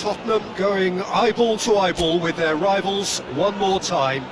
Tottenham going eyeball to eyeball with their rivals one more time.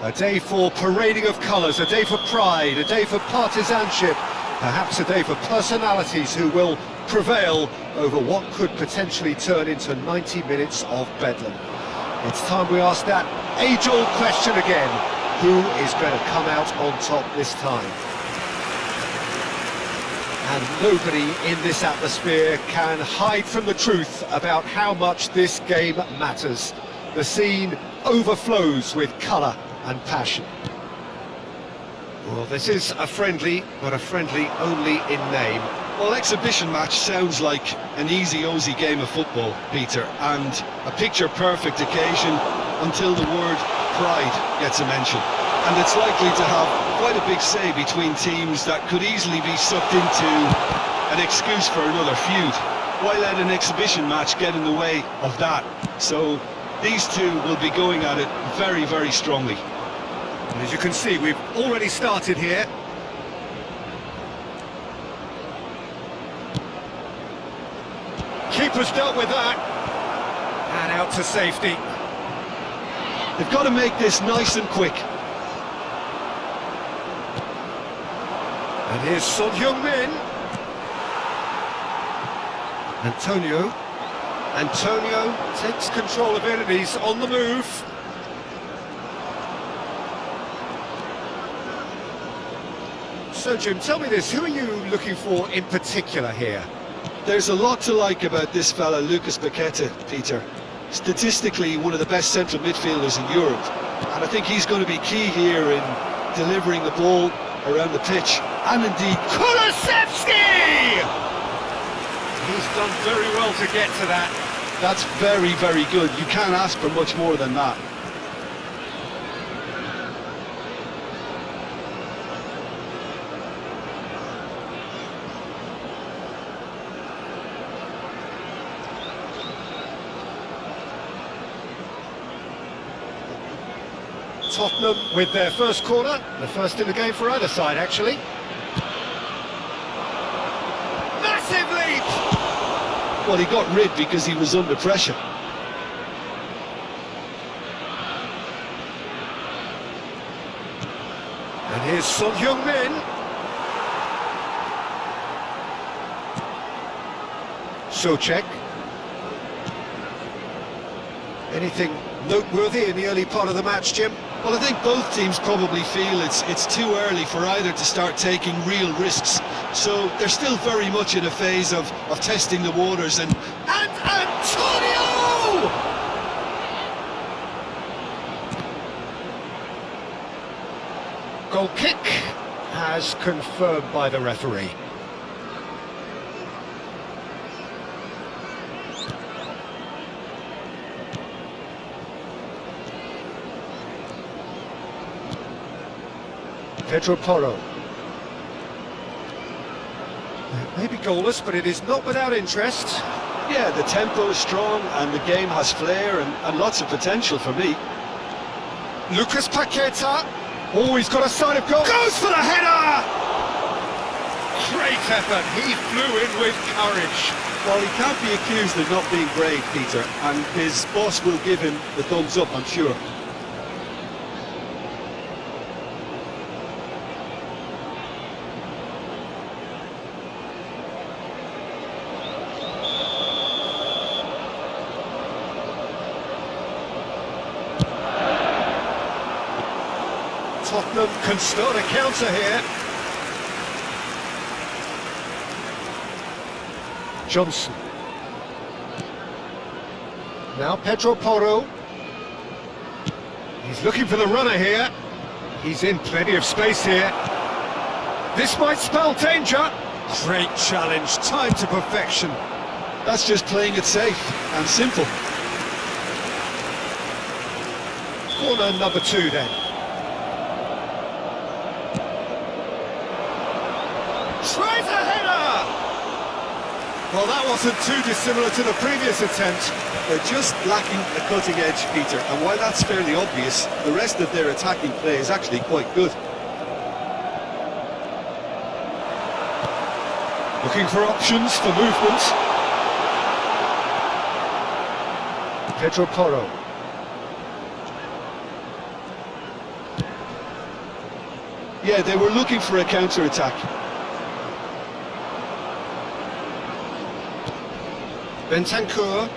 A day for parading of colours, a day for pride, a day for partisanship, perhaps a day for personalities who will prevail over what could potentially turn into 90 minutes of bedlam. It's time we ask that age-old question again: who is going to come out on top this time? And nobody in this atmosphere can hide from the truth about how much this game matters. The scene overflows with colour and passion. Well, this is a friendly, but a friendly only in name. Well, exhibition match sounds like an easy-ozy game of football, Peter, and a picture-perfect occasion until the word pride gets a mention. And it's likely to have quite a big say between teams that could easily be sucked into an excuse for another feud. Why let an exhibition match get in the way of that? So these two will be going at it very, very strongly. And as you can see, we've already started here. Keeper's dealt with that. And out to safety. They've got to make this nice and quick. And here's Son Heung-min. Antonio takes control of it and he's on the move. So Jim, tell me this, who are you looking for in particular here? There's a lot to like about this fella, Lucas Paqueta, Peter. Statistically, one of the best central midfielders in Europe. And I think he's going to be key here in delivering the ball around the pitch. And indeed, Kulusevski! He's done very well to get to that. That's very, very good. You can't ask for much more than that. Tottenham with their first corner, the first in the game for either side actually. Massive leap! Well, he got rid because he was under pressure. And here's Son Heung-min. Souček. Anything noteworthy in the early part of the match, Jim? Well, I think both teams probably feel it's too early for either to start taking real risks. So they're still very much in a phase of testing the waters and Antonio! Goal kick as confirmed by the referee. Pedro Porro. Maybe goalless, but it is not without interest. yeah, the tempo is strong and the game has flair and lots of potential for me. Lucas Paqueta. Oh, he's got a side of goal. Goes for the header! Great effort. He flew in with courage. Well, he can't be accused of not being brave, Peter, and his boss will give him the thumbs up, I'm sure. Tottenham can start a counter here. Johnson. Now Pedro Porro. He's looking for the runner here. He's in plenty of space here. This might spell danger. Great challenge, timed to perfection. That's just playing it safe and simple. Corner number 2 then. Tries a header! Well, that wasn't too dissimilar to the previous attempt. They're just lacking a cutting edge, Peter, and while that's fairly obvious, the rest of their attacking play is actually quite good. Looking for options for movement. Pedro Porro. Yeah, they were looking for a counter-attack. Bentancur.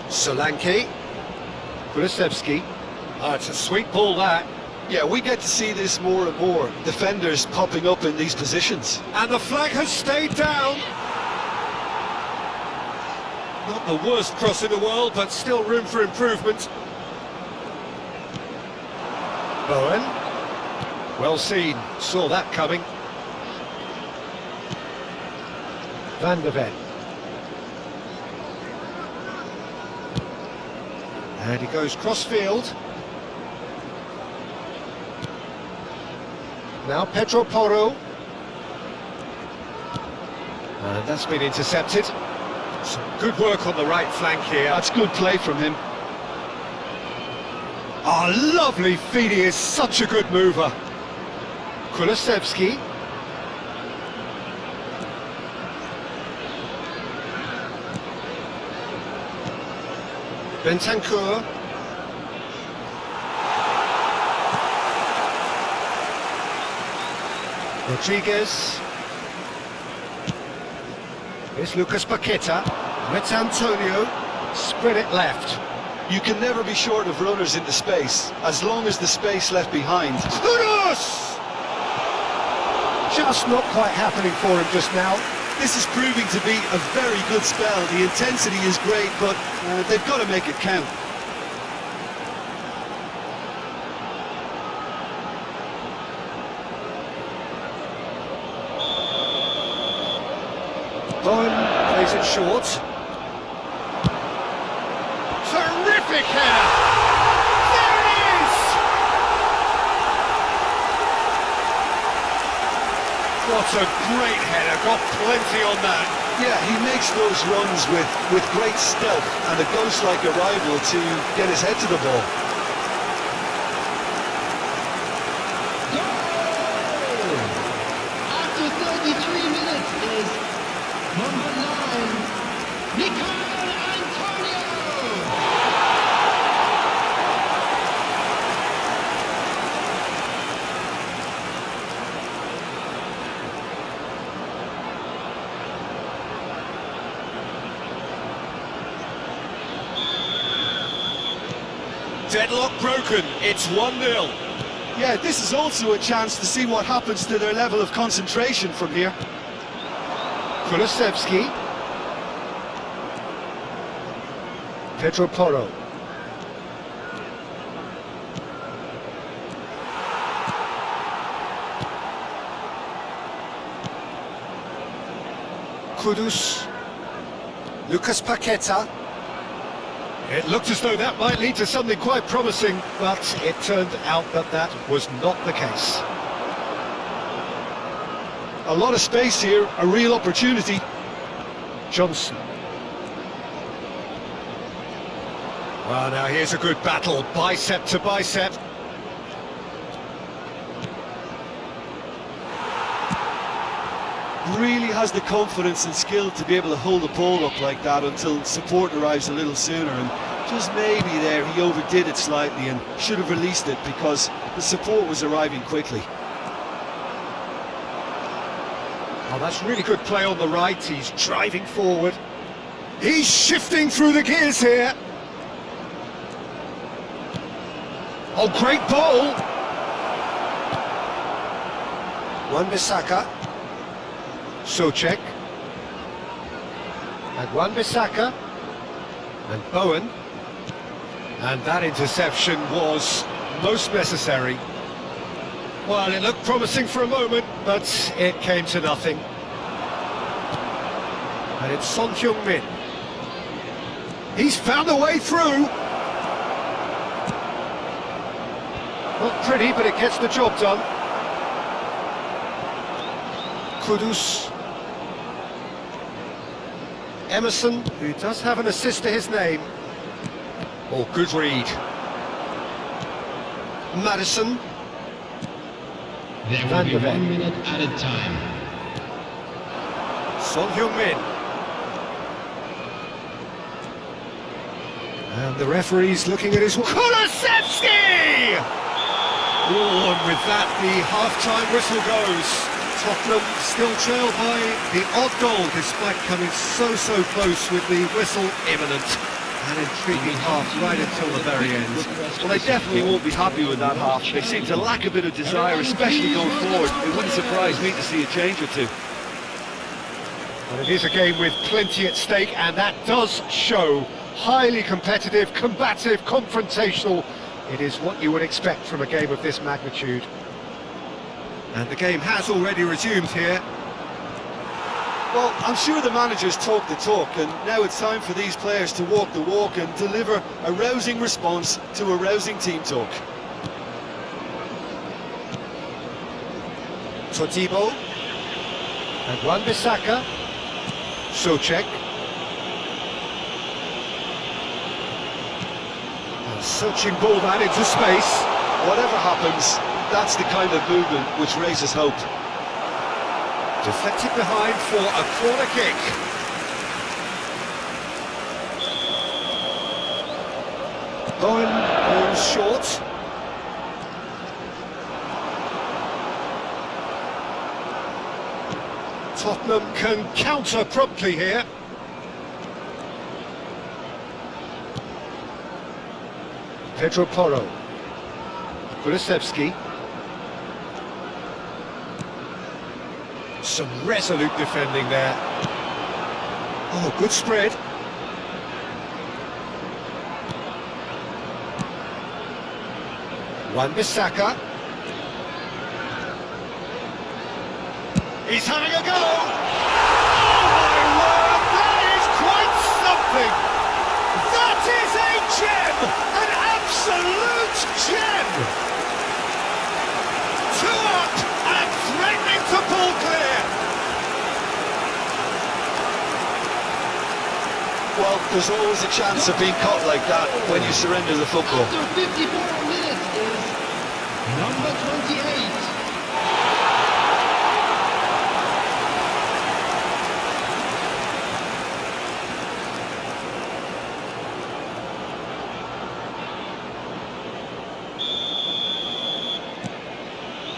Solanke. Kulusevski. Ah, it's a sweet ball, that. Yeah, we get to see this more and more. Defenders popping up in these positions. And the flag has stayed down. Not the worst cross in the world, but still room for improvement. Bowen. Well seen, saw that coming. Van de Ven. And he goes cross-field. Now Pedro Porro. And that's been intercepted. Some good work on the right flank here. That's good play from him. Oh, lovely feed, he is such a good mover. Kulusevski. Bentancur. Rodriguez. Here's Lucas Paqueta. Let's Antonio. Spread it left. You can never be short of runners into space, as long as the space left behind. Kudus! Just not quite happening for him just now. This is proving to be a very good spell. The intensity is great, but they've got to make it count. Bowen plays it short. Terrific header! There it is! What a great header, got plenty on that. Yeah, he makes those runs with great stealth and a ghost-like arrival to get his head to the ball. Goal! After 33 minutes is number 9, Michael Antonio! Deadlock broken, it's 1-0. Yeah, this is also a chance to see what happens to their level of concentration from here. Kulusevski. Pedro Porro. Kudus. Lucas Paqueta. It looked as though that might lead to something quite promising, but it turned out that that was not the case. A lot of space here, a real opportunity. Johnson. Well, now here's a good battle, bicep to bicep. Really has the confidence and skill to be able to hold the ball up like that until support arrives a little sooner, and just maybe there he overdid it slightly and should have released it because the support was arriving quickly. Oh, that's really good play on the right, he's driving forward. He's shifting through the gears here. Oh, great ball! Wan-Bissaka. Soucek. And Wan-Bissaka. And Bowen. And that interception was most necessary. Well, it looked promising for a moment, but it came to nothing. And it's Son Heung-min. He's found a way through. Not pretty, but it gets the job done. Kudus. Emerson, who does have an assist to his name. Oh, good read. Madison. There will Van be de 1 Ven. minute added time. Son Heung-min. And the referee's looking at his... Kulusevski! Oh, and with that, the half-time whistle goes. Tottenham still trail by the odd goal, despite coming so close with the whistle imminent. An intriguing half right until the very end. Well, they definitely won't be happy with that half. They seem to lack a bit of desire, especially going forward. It wouldn't surprise me to see a change or two. But it is a game with plenty at stake, and that does show. Highly competitive, combative, confrontational. It is what you would expect from a game of this magnitude. And the game has already resumed here. Well, I'm sure the managers talk the talk, and now it's time for these players to walk the walk and deliver a rousing response to a rousing team talk. Todibo. And Wan-Bissaka. Soucek. And searching ball that into space. Whatever happens, that's the kind of movement which raises hope. Deflected behind for a corner kick. Bowen goes short. Tottenham can counter promptly here. Pedro Porro. Kulusevski. Some resolute defending there. Oh, good spread. Wan-Bissaka. He's having a go! Oh my word, that is quite something! That is a gem! An absolute gem! 2 up and threatening to pull clear! Well, there's always a chance of being caught like that when you surrender the football. After 54 minutes is number 28.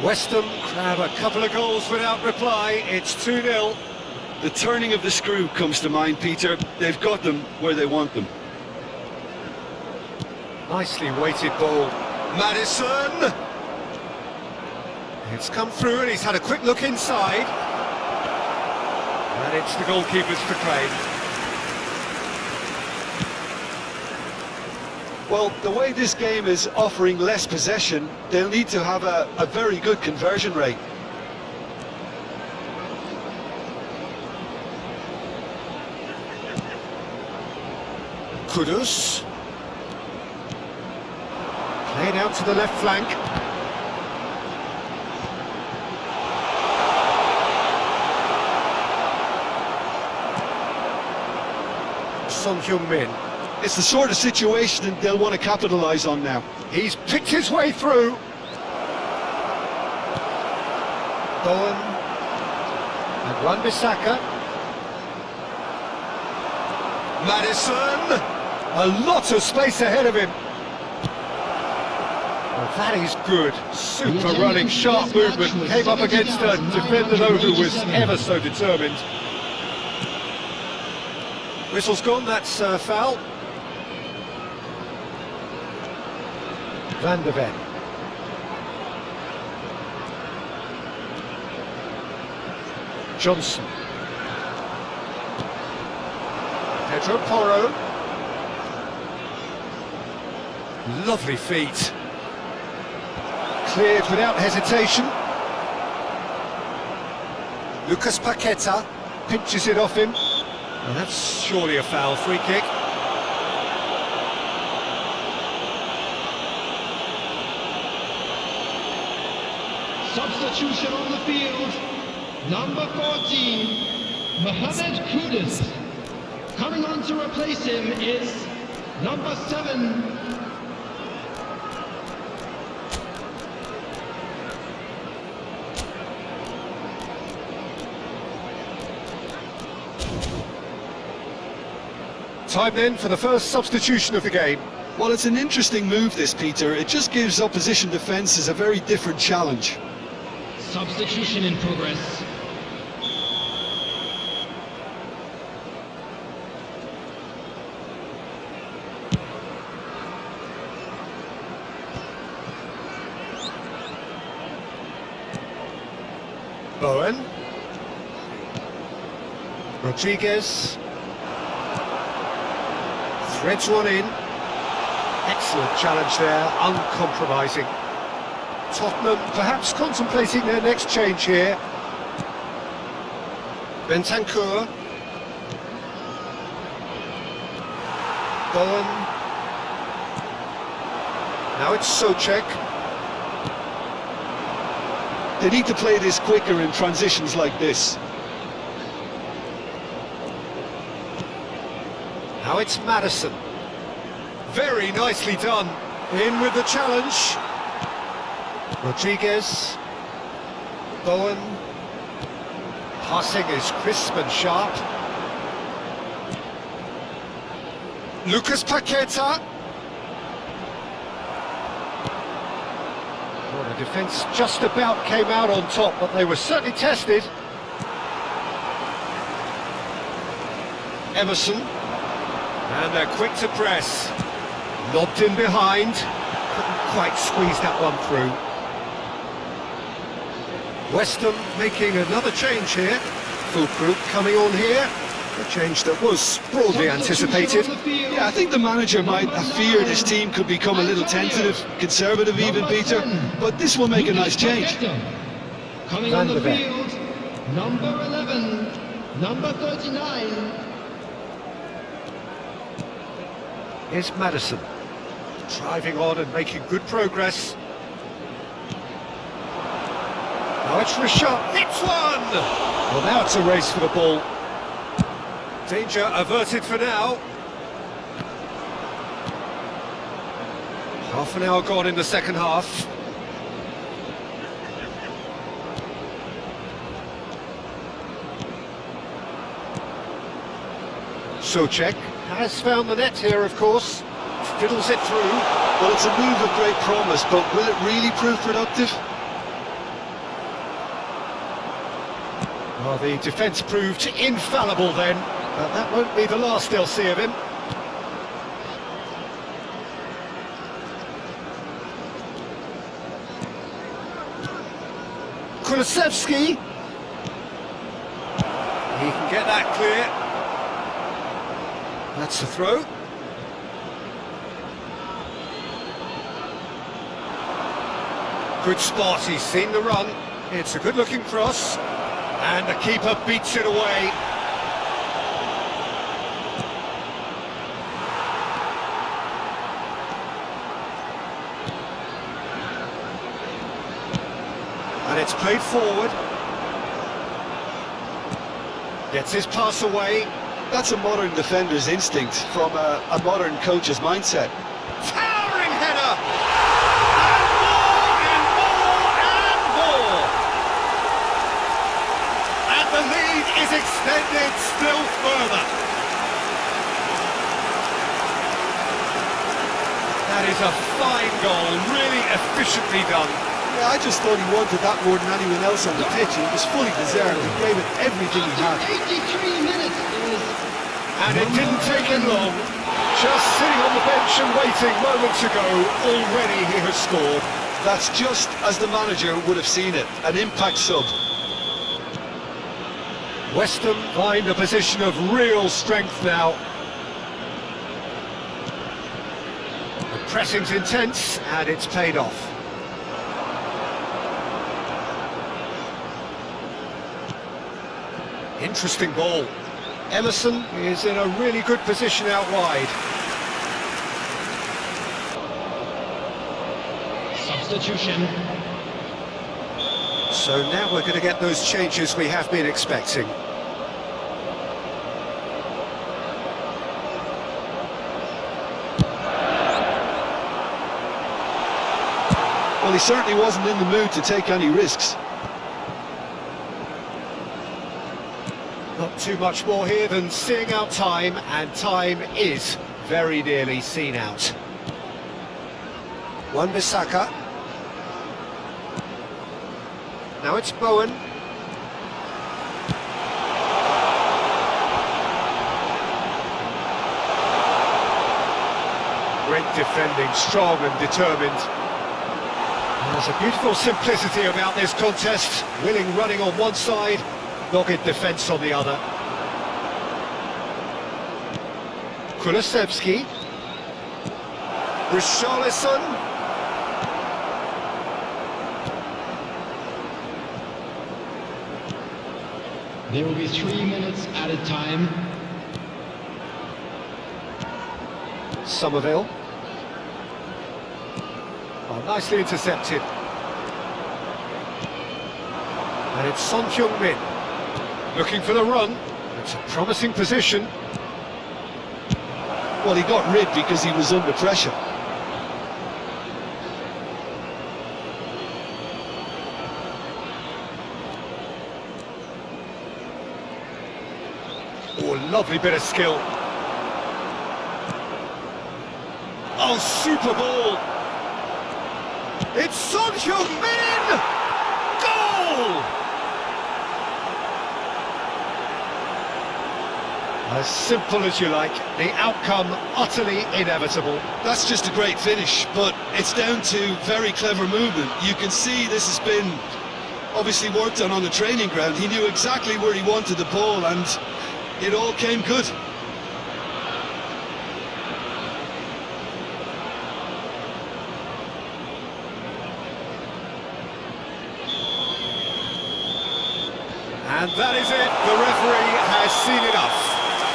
West Ham grab a couple of goals without reply. It's 2-0. The turning of the screw comes to mind, Peter. They've got them where they want them. Nicely weighted ball. Maddison! It's come through and he's had a quick look inside. And it's the goalkeeper's to claim. Well, the way this game is offering less possession, they'll need to have a very good conversion rate. Kudus. Played out to the left flank. Son Heung-min. It's the sort of situation that they'll want to capitalise on now. He's picked his way through. Bowen. And Wan-Bissaka. Maddison! A lot of space ahead of him. Well, that is good. Super running, sharp movement. Came up against a defender, though, who was ever so determined. Whistle's gone, that's foul. Van de Ven. Johnson. Pedro Porro. Lovely feet. Cleared without hesitation. Lucas Paqueta pinches it off him. And that's surely a foul. Free kick. Substitution on the field. Number 14, Mohamed Kudus. Coming on to replace him is number 7, Time then for the first substitution of the game. Well, it's an interesting move, this, Peter. It just gives opposition defences a very different challenge. Substitution in progress. Bowen. Rodriguez. Threads one in. Excellent challenge there, uncompromising. Tottenham perhaps contemplating their next change here. Bentancur. Bowen. Now it's Souček. They need to play this quicker in transitions like this. Now it's Maddison. Very nicely done. In with the challenge. Rodriguez. Bowen. Passing is crisp and sharp. Lucas Paqueta. Well, the defence just about came out on top, but they were certainly tested. Emerson. And they're quick to press. Lobbed in behind. Couldn't quite squeeze that one through. West Ham making another change here. Fulkrug coming on here. A change that was broadly anticipated. Yeah, I think the manager might have feared his team could become a little tentative, conservative even, Peter, but this will make a nice change. Coming on the field, number 11, number 39. Here's Maddison. Driving on and making good progress. Now it's Richard. Hits one! Well, now it's a race for the ball. Danger averted for now. Half an hour gone in the second half. Souček has found the net here, of course. Fiddles it through. Well, it's a move of great promise, but will it really prove productive? Well, the defence proved infallible then, but that won't be the last they'll see of him. Kulusevski. He can get that clear. That's the throw. Good spot, he's seen the run. It's a good-looking cross. And the keeper beats it away. And it's played forward. Gets his pass away. That's a modern defender's instinct from a modern coach's mindset. Towering header! And more, and more, and more! And the lead is extended still further. That is a fine goal, really efficiently done. Yeah, I just thought he wanted that more than anyone else on the pitch, and it was fully deserved. He gave it everything he had. 83 minutes is... And it didn't take him long. Just sitting on the bench and waiting moments ago, already he has scored. That's just as the manager would have seen it, an impact sub. West Ham find a position of real strength now. The pressing's intense, and it's paid off. Interesting ball. Emerson is in a really good position out wide. Substitution. So now we're going to get those changes we have been expecting. Well, he certainly wasn't in the mood to take any risks. Not too much more here than seeing out time, and time is very nearly seen out. Wan-Bissaka. Now it's Bowen. Great defending, strong and determined. There's a beautiful simplicity about this contest. Willing running on one side, dogged defence on the other. Kulusevski. Richarlison. There will be 3 minutes added time. Somerville. Oh, nicely intercepted. And it's Son Heung-min. Looking for the run. It's a promising position. Well, he got rid because he was under pressure. Oh, lovely bit of skill. Oh, super ball! It's Son Heung-min! Goal! As simple as you like, the outcome utterly inevitable. That's just a great finish, but it's down to very clever movement. You can see this has been obviously worked on the training ground. He knew exactly where he wanted the ball, and it all came good. And that is it, the referee has seen enough.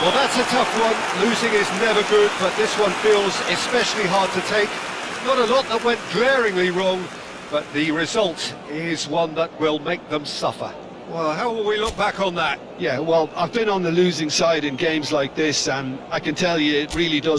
Well, that's a tough one, losing is never good, but this one feels especially hard to take. Not a lot that went glaringly wrong, but the result is one that will make them suffer. Well, how will we look back on that? Yeah, well, I've been on the losing side in games like this, and I can tell you it really does